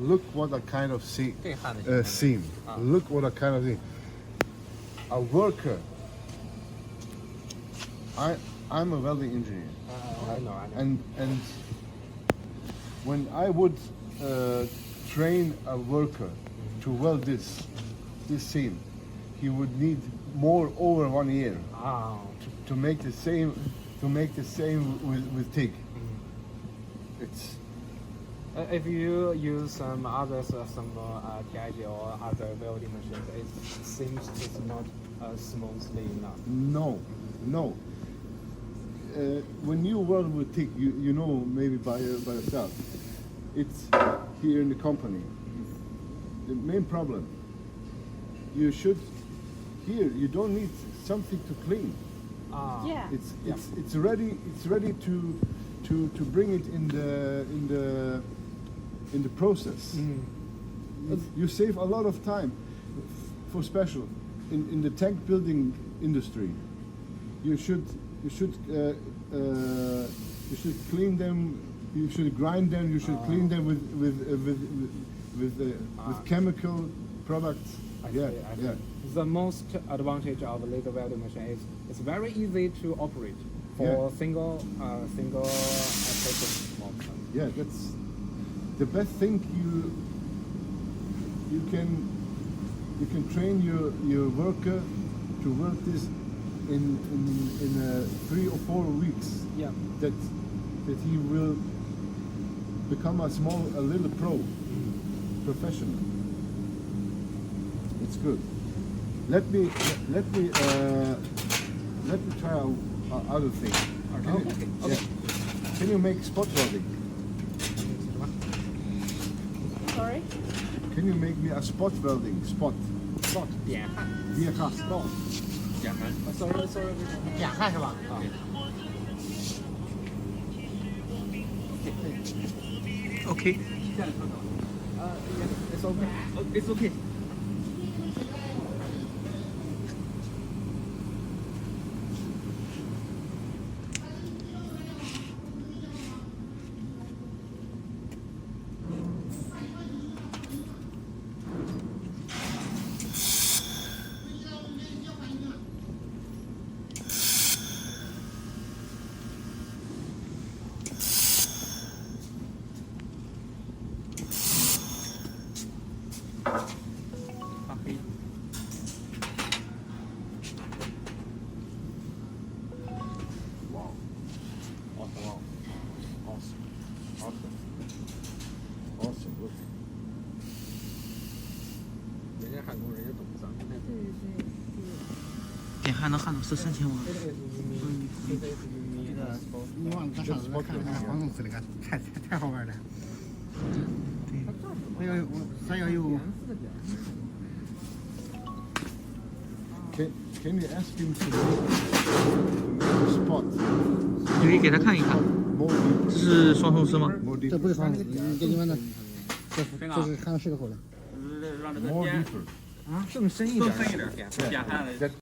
Look what a kind of seam. Look what a kind of seam. A worker. I'm a welding engineer. I know. And when I would train a worker to weld this seam, he would need over 1 year to make the same with TIG. It's if you use some others, TIG or other welding machines, it seems it's not smoothly enough. No. When you weld with TIG, you know maybe by yourself. It's here in the company. The main problem. You don't need something to clean. Yeah. It's ready. It's ready to bring it in the process. You save a lot of time for special in the tank building industry. You should clean them. You should grind them. You should clean them with chemical products. I see. The most advantage of a laser welding machine is it's very easy to operate for single person work. Yeah, that's the best thing. You can train your worker to work this in 3 or 4 weeks. Yeah. That he will become a little professional. It's good. Let me try other thing. Okay. Can you make spot welding? Sorry? Can you make me a spot welding? Spot. 点焊。点焊。点焊。Sorry。点焊是吧？Okay. It's okay. It's okay. Awesome. Look. 人家焊工人家懂脏。点焊能焊到43千瓦。你往他上头看看黄公司那个，太好玩了。对，咱要有。Can you ask him to make a spot? 你可以给他看一看，这是双头丝吗？这不是双头丝，给你们的，这是焊10个口的。让这个点更深一点，点焊了。